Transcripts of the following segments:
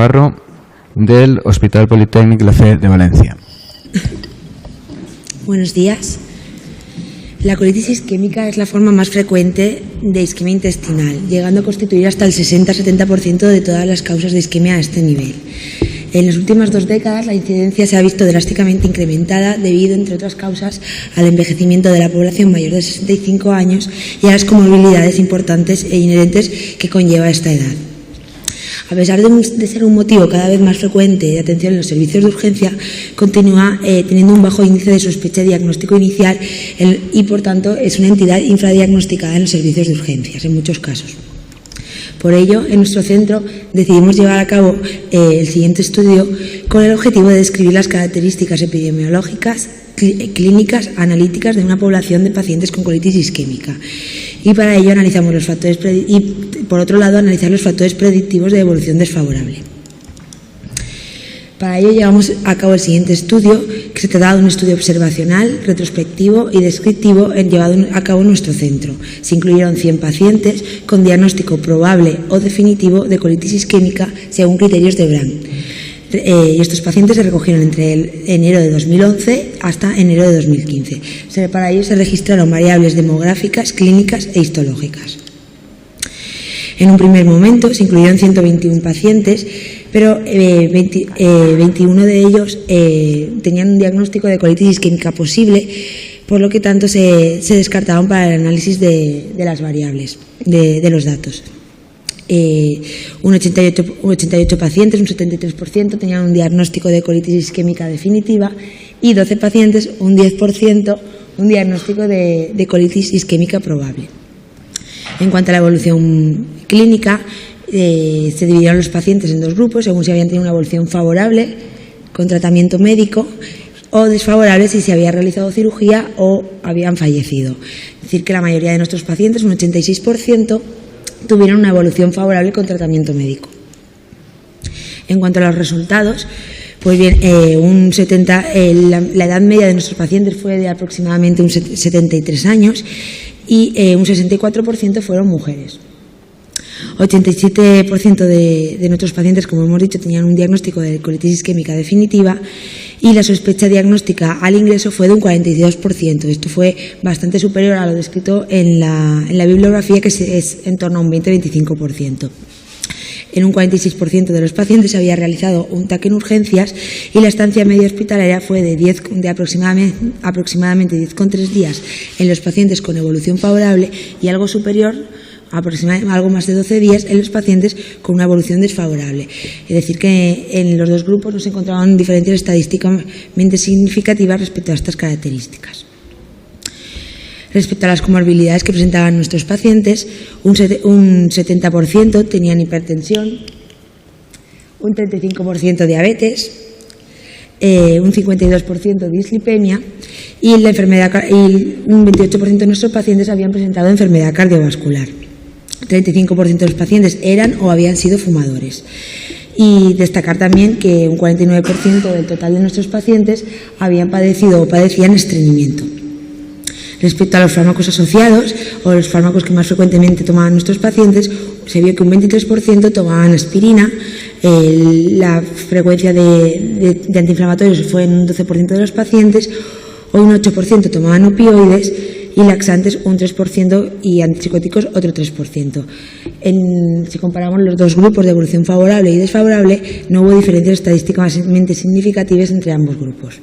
Navarro, del Hospital Politécnic La Fe de Valencia. Buenos días. La colitis isquémica es la forma más frecuente de isquemia intestinal, llegando a constituir hasta el 60-70% de todas las causas de isquemia a este nivel. En las últimas 2 décadas la incidencia se ha visto drásticamente incrementada debido, entre otras causas, al envejecimiento de la población mayor de 65 años y a las comorbilidades importantes e inherentes que conlleva esta edad. A pesar de ser un motivo cada vez más frecuente de atención en los servicios de urgencia, continúa teniendo un bajo índice de sospecha y diagnóstico inicial y, por tanto, es una entidad infradiagnosticada en los servicios de urgencias, en muchos casos. Por ello, en nuestro centro decidimos llevar a cabo el siguiente estudio con el objetivo de describir las características epidemiológicas, clínicas, analíticas de una población de pacientes con colitis isquémica. Y para ello analizamos los factores por otro lado, analizar los factores predictivos de evolución desfavorable. Para ello llevamos a cabo el siguiente estudio, que se trata de un estudio observacional, retrospectivo y descriptivo llevado a cabo en nuestro centro. Se incluyeron 100 pacientes con diagnóstico probable o definitivo de colitis isquémica según criterios de Brand. Y estos pacientes se recogieron entre enero de 2011 hasta enero de 2015. Para ello se registraron variables demográficas, clínicas e histológicas. En un primer momento se incluyeron 121 pacientes, pero 21 de ellos tenían un diagnóstico de colitis isquémica posible, por lo que tanto se descartaban para el análisis de las variables, de los datos. Un 88 pacientes, un 73%, tenían un diagnóstico de colitis isquémica definitiva y 12 pacientes, un 10%, un diagnóstico de colitis isquémica probable. En cuanto a la evolución clínica, se dividieron los pacientes en 2 grupos según si habían tenido una evolución favorable con tratamiento médico o desfavorable si se había realizado cirugía o habían fallecido. Es decir, que la mayoría de nuestros pacientes, un 86%, tuvieron una evolución favorable con tratamiento médico. En cuanto a los resultados, pues bien, la edad media de nuestros pacientes fue de aproximadamente 73 años y un 64% fueron mujeres. 87% de nuestros pacientes, como hemos dicho, tenían un diagnóstico de colitis isquémica definitiva y la sospecha diagnóstica al ingreso fue de un 42%. Esto fue bastante superior a lo descrito en la bibliografía, que es en torno a un 20-25%. En un 46% de los pacientes se había realizado un TAC en urgencias y la estancia media hospitalaria fue de aproximadamente 10,3 días en los pacientes con evolución favorable y algo superior, aproximadamente algo más de 12 días, en los pacientes con una evolución desfavorable. Es decir, que en los 2 grupos no se encontraban diferencias estadísticamente significativas respecto a estas características. Respecto a las comorbilidades que presentaban nuestros pacientes, un 70% tenían hipertensión, un 35% diabetes, un 52% dislipemia y un 28% de nuestros pacientes habían presentado enfermedad cardiovascular. 35% de los pacientes eran o habían sido fumadores. Y destacar también que un 49% del total de nuestros pacientes habían padecido o padecían estreñimiento. Respecto a los fármacos asociados o los fármacos que más frecuentemente tomaban nuestros pacientes, se vio que un 23% tomaban aspirina, la frecuencia de antiinflamatorios fue en un 12% de los pacientes, o un 8% tomaban opioides y laxantes un 3% y antipsicóticos otro 3%. Si comparamos los 2 grupos de evolución favorable y desfavorable, no hubo diferencias estadísticamente significativas entre ambos grupos.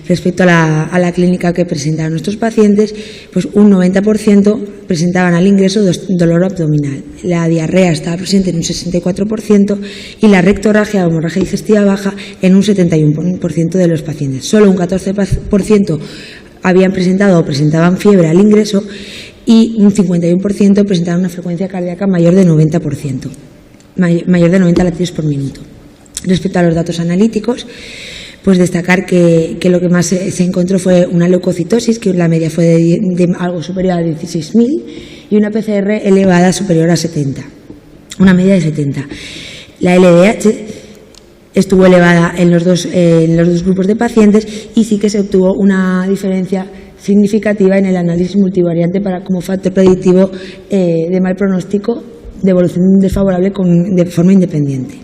Respecto a la clínica que presentaron nuestros pacientes, pues un 90% presentaban al ingreso dolor abdominal. La diarrea estaba presente en un 64% y la rectorragia o hemorragia digestiva baja en un 71% de los pacientes. Solo un 14% habían presentado o presentaban fiebre al ingreso y un 51% presentaban una frecuencia cardíaca mayor de 90%, mayor de 90 latidos por minuto. Respecto a los datos analíticos, pues destacar que lo que más se encontró fue una leucocitosis, que la media fue de algo superior a 16.000, y una PCR elevada superior a 70, una media de 70. La LDH estuvo elevada en los dos grupos de pacientes y sí que se obtuvo una diferencia significativa en el análisis multivariante como factor predictivo de mal pronóstico de evolución desfavorable de forma independiente.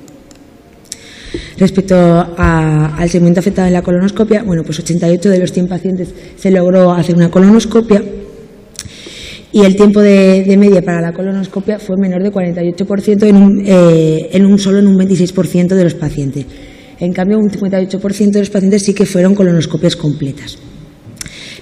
Respecto al segmento afectado en la colonoscopia, bueno, pues 88 de los 100 pacientes se logró hacer una colonoscopia y el tiempo de media para la colonoscopia fue menor de 48% en un 26% de los pacientes. En cambio, un 58% de los pacientes sí que fueron colonoscopias completas.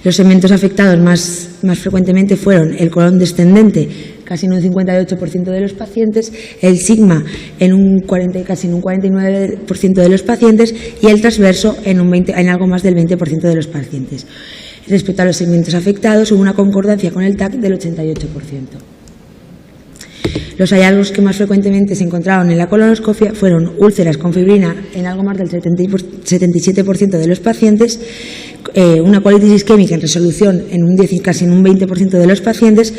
Los segmentos afectados más frecuentemente fueron el colon descendente, casi en un 58% de los pacientes, el sigma casi en un 49% de los pacientes y el transverso en algo más del 20% de los pacientes. Respecto a los segmentos afectados, hubo una concordancia con el TAC del 88%. Los hallazgos que más frecuentemente se encontraron en la colonoscopia fueron úlceras con fibrina en algo más del 77% de los pacientes, una colitis isquémica en resolución casi en un 20% de los pacientes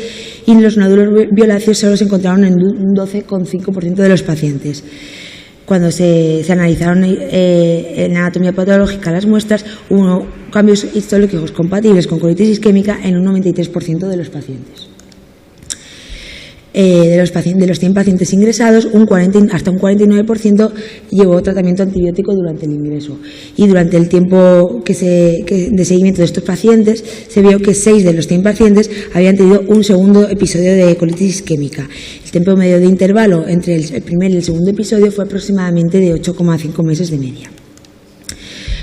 y los nódulos violáceos solo se encontraron en un 12,5% de los pacientes. Cuando se analizaron en anatomía patológica las muestras, hubo cambios histológicos compatibles con colitis isquémica en un 93% de los pacientes. De los 100 pacientes ingresados, hasta un 49% llevó tratamiento antibiótico durante el ingreso. Y durante el tiempo de seguimiento de estos pacientes, se vio que 6 de los 100 pacientes habían tenido un segundo episodio de colitis isquémica. El tiempo medio de intervalo entre el primer y el segundo episodio fue aproximadamente de 8,5 meses de media.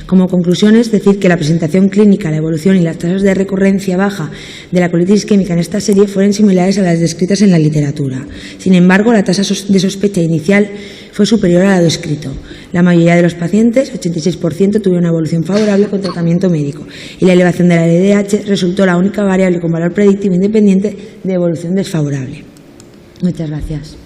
Como conclusión, es decir que la presentación clínica, la evolución y las tasas de recurrencia baja de la colitis isquémica en esta serie fueron similares a las descritas en la literatura. Sin embargo, la tasa de sospecha inicial fue superior a la descrito. La mayoría de los pacientes, 86%, tuvieron una evolución favorable con tratamiento médico y la elevación de la LDH resultó la única variable con valor predictivo independiente de evolución desfavorable. Muchas gracias.